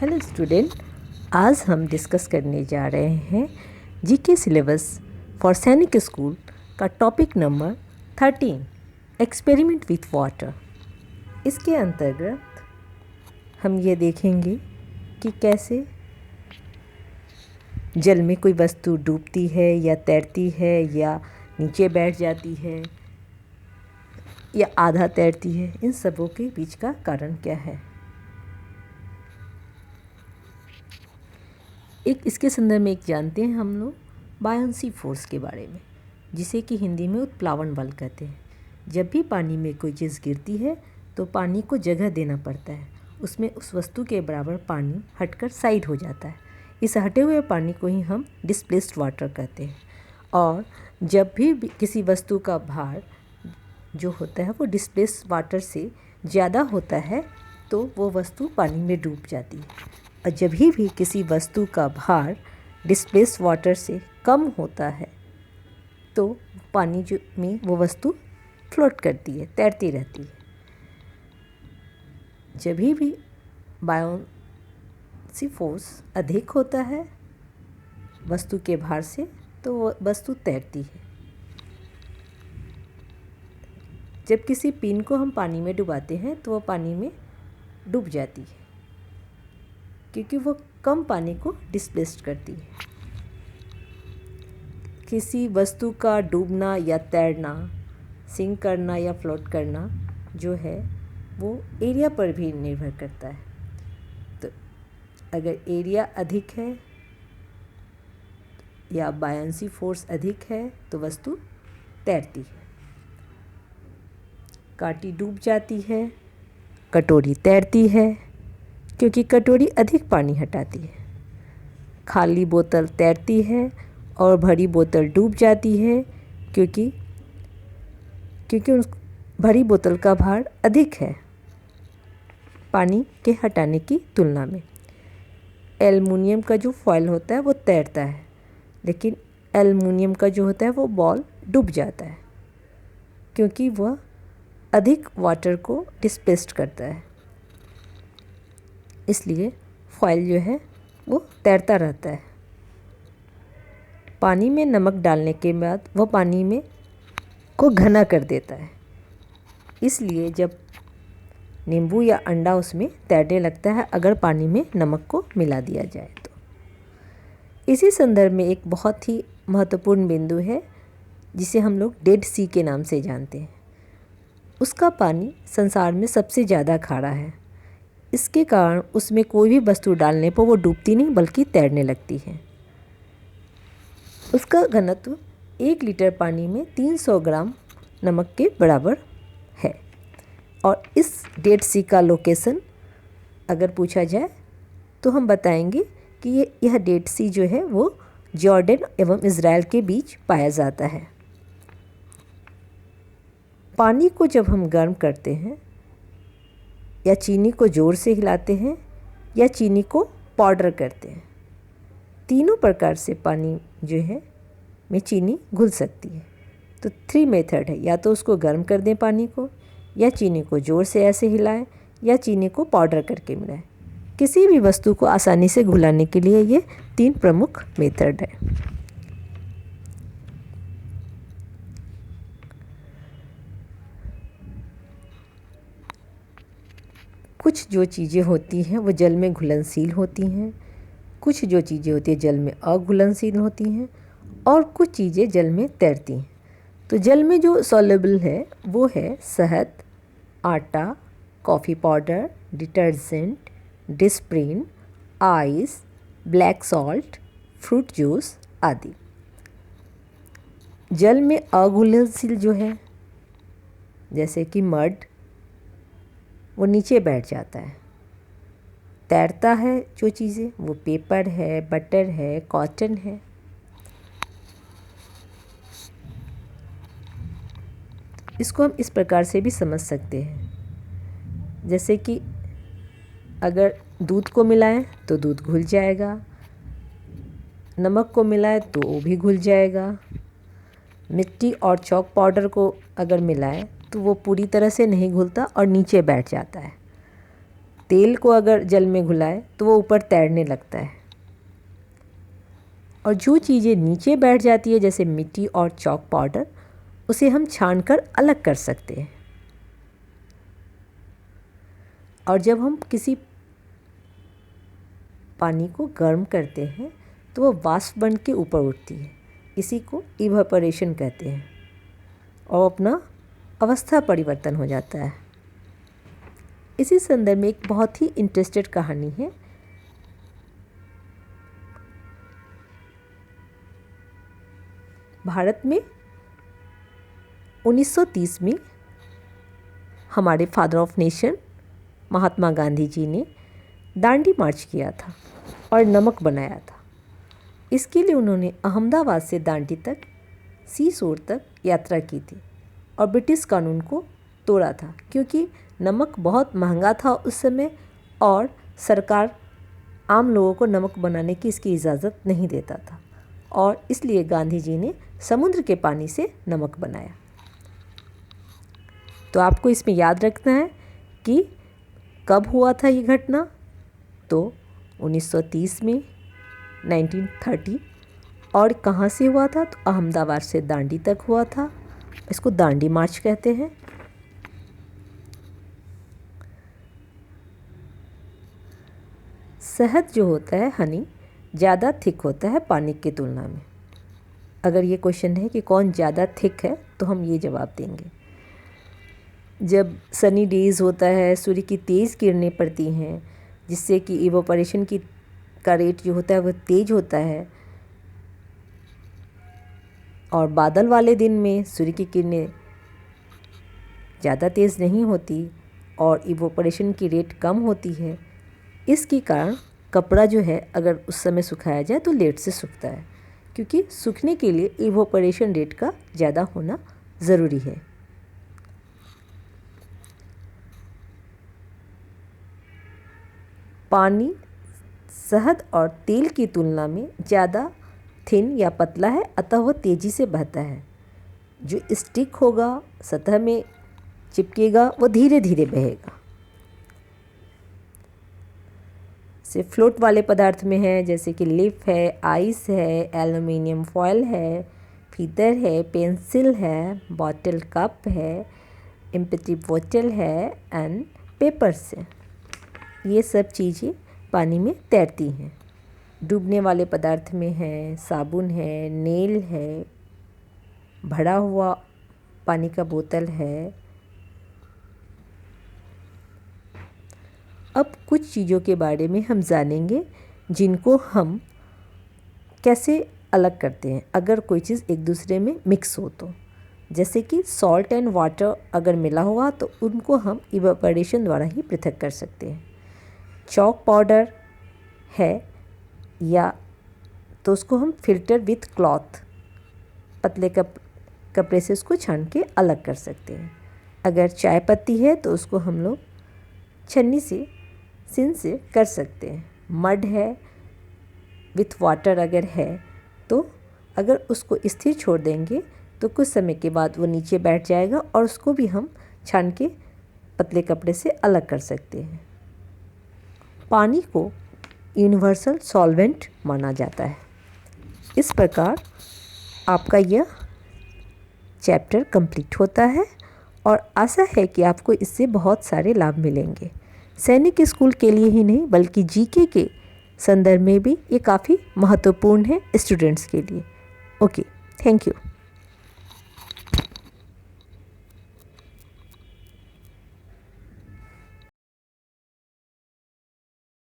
Hello student, आज हम discuss करने जा रहे हैं जीके सिलेबस फॉर सैनिक स्कूल का topic number 13 experiment with water. इसके अंतर्गत हम ये देखेंगे कि कैसे जल में कोई वस्तु डूबती है या तैरती है या नीचे बैठ जाती है या आधा तैरती है। इन सबों के बीच का कारण क्या है। इसके संदर्भ में एक जानते हैं हम लोग बायोंसी फोर्स के बारे में, जिसे कि हिंदी में उत्प्लावन बल कहते हैं। जब भी पानी में कोई चीज़ गिरती है तो पानी को जगह देना पड़ता है, उसमें उस वस्तु के बराबर पानी हटकर साइड हो जाता है। इस हटे हुए पानी को ही हम डिस्प्लेस्ड वाटर कहते हैं। और जब भी किसी वस्तु का भार जो होता है वो डिस्प्लेस्ड वाटर से ज़्यादा होता है तो वो वस्तु पानी में डूब जाती है, और जब भी किसी वस्तु का भार डिस्प्लेस्ड वाटर से कम होता है तो पानी में वो वस्तु फ्लोट करती है, तैरती रहती है। जब भी बायोंसी फोर्स अधिक होता है वस्तु के भार से तो वो वस्तु तैरती है। जब किसी पिन को हम पानी में डुबाते हैं तो वो पानी में डूब जाती है, क्योंकि वो कम पानी को डिस्प्लेस्ड करती है। किसी वस्तु का डूबना या तैरना, सिंक करना या फ्लोट करना जो है वो एरिया पर भी निर्भर करता है। तो अगर एरिया अधिक है या बायोंसी फोर्स अधिक है तो वस्तु तैरती है। कांटी डूब जाती है, कटोरी तैरती है क्योंकि कटोरी अधिक पानी हटाती है। खाली बोतल तैरती है और भरी बोतल डूब जाती है क्योंकि उस भरी बोतल का भार अधिक है पानी के हटाने की तुलना में। एल्युमिनियम का जो फॉयल होता है वो तैरता है, लेकिन एल्युमिनियम का जो होता है वो बॉल डूब जाता है क्योंकि वह अधिक वाटर को डिस्प्लेस्ड करता है। इसलिए फॉयल जो है वो तैरता रहता है। पानी में नमक डालने के बाद वह पानी में को घना कर देता है, इसलिए जब नींबू या अंडा उसमें तैरने लगता है अगर पानी में नमक को मिला दिया जाए तो। इसी संदर्भ में एक बहुत ही महत्वपूर्ण बिंदु है जिसे हम लोग डेड सी के नाम से जानते हैं। उसका पानी संसार में सबसे ज़्यादा खारा है। इसके कारण उसमें कोई भी वस्तु डालने पर वो डूबती नहीं बल्कि तैरने लगती है। उसका घनत्व 1 लीटर पानी में 300 ग्राम नमक के बराबर है। और इस डेड सी का लोकेशन अगर पूछा जाए तो हम बताएंगे कि यह डेड सी जो है वो जॉर्डन एवं इज़राइल के बीच पाया जाता है। पानी को जब हम गर्म करते हैं या चीनी को ज़ोर से हिलाते हैं या चीनी को पाउडर करते हैं, तीनों प्रकार से पानी जो है में चीनी घुल सकती है। तो 3 मेथड है, या तो उसको गर्म कर दें पानी को, या चीनी को ज़ोर से ऐसे हिलाएं, या चीनी को पाउडर करके मिलाएं। किसी भी वस्तु को आसानी से घुलाने के लिए ये 3 प्रमुख मेथड है। कुछ जो चीज़ें होती हैं वो जल में घुलनशील होती हैं, कुछ जो चीज़ें होती हैं जल में अघुलनशील होती हैं, और कुछ चीज़ें जल में तैरती हैं। तो जल में जो सॉल्युबल है वो है शहद, आटा, coffee powder, detergent, Disprin, ice, black salt, fruit juice आदि। जल में अघुलनशील जो है जैसे कि मड, वो नीचे बैठ जाता है। तैरता है जो चीज़ें वो पेपर है, बटर है, कॉटन है। इसको हम इस प्रकार से भी समझ सकते हैं, जैसे कि अगर दूध को मिलाएं तो दूध घुल जाएगा, नमक को मिलाएं तो वो भी घुल जाएगा। मिट्टी और चॉक पाउडर को अगर मिलाएं तो वो पूरी तरह से नहीं घुलता और नीचे बैठ जाता है। तेल को अगर जल में घुलाए तो वो ऊपर तैरने लगता है, और जो चीज़ें नीचे बैठ जाती है जैसे मिट्टी और चॉक पाउडर, उसे हम छानकर अलग कर सकते हैं। और जब हम किसी पानी को गर्म करते हैं तो वो वाष्प बन के ऊपर उठती है, इसी को इवेपोरेशन कहते हैं, और अपना अवस्था परिवर्तन हो जाता है। इसी संदर्भ में एक बहुत ही इंटरेस्टेड कहानी है। भारत में 1930 में हमारे father of nation Mahatma Gandhi ji ने दांडी मार्च किया था और नमक बनाया था। इसके लिए उन्होंने अहमदाबाद से दांडी तक सी शोर तक यात्रा की थी और ब्रिटिश कानून को तोड़ा था, क्योंकि नमक बहुत महंगा था उस समय और सरकार आम लोगों को नमक बनाने की इसकी इजाज़त नहीं देता था, और इसलिए गांधी जी ने समुद्र के पानी से नमक बनाया। तो आपको इसमें याद रखना है कि कब हुआ था ये घटना। तो 1930 में 1930, और कहाँ से हुआ था, तो अहमदाबाद से दांडी तक हुआ था। इसको दांडी मार्च कहते हैं। शहद जो होता है, हनी, ज़्यादा थिक होता है पानी की तुलना में। अगर ये क्वेश्चन है कि कौन ज़्यादा थिक है, तो हम ये जवाब देंगे। जब सनी डेज़ होता है, सूर्य की तेज़ किरणें पड़ती हैं, जिससे कि इवेपोरेशन का रेट जो होता है वो तेज़ होता है, और बादल वाले दिन में सूर्य की किरणें ज़्यादा तेज़ नहीं होती और इवेपोरेशन की रेट कम होती है। इसके कारण कपड़ा जो है अगर उस समय सुखाया जाए तो लेट से सूखता है, क्योंकि सूखने के लिए इवेपोरेशन रेट का ज़्यादा होना ज़रूरी है। पानी शहद और तेल की तुलना में ज़्यादा थिन या पतला है, अतः वह तेज़ी से बहता है। जो स्टिक होगा, सतह में चिपकेगा, वो धीरे धीरे बहेगा। से फ्लोट वाले पदार्थ में है, जैसे कि लिफ है, आइस है, एल्युमिनियम फॉयल है, फीदर है, पेंसिल है, बॉटल कप है, एम्प्टी बोतल है एंड पेपर्स है। ये सब चीज़ें पानी में तैरती हैं। डूबने वाले पदार्थ में है साबुन है, नेल है, भरा हुआ पानी का बोतल है। अब कुछ चीज़ों के बारे में हम जानेंगे जिनको हम कैसे अलग करते हैं अगर कोई चीज़ एक दूसरे में मिक्स हो तो। जैसे कि सॉल्ट एंड वाटर अगर मिला हुआ तो उनको हम इवेपोरेशन द्वारा ही पृथक कर सकते हैं। चॉक पाउडर है या तो उसको हम फिल्टर विथ क्लॉथ, पतले कपड़े से उसको छान के अलग कर सकते हैं। अगर चाय पत्ती है तो उसको हम लोग छन्नी से सिन से कर सकते हैं। मड है विथ वाटर अगर है तो अगर उसको स्थिर छोड़ देंगे तो कुछ समय के बाद वो नीचे बैठ जाएगा और उसको भी हम छान के पतले कपड़े से अलग कर सकते हैं। पानी को यूनिवर्सल सॉल्वेंट माना जाता है। इस प्रकार आपका यह चैप्टर कंप्लीट होता है और आशा है कि आपको इससे बहुत सारे लाभ मिलेंगे। सैनिक स्कूल के लिए ही नहीं बल्कि जीके के संदर्भ में भी ये काफ़ी महत्वपूर्ण है स्टूडेंट्स के लिए। Okay, thank you.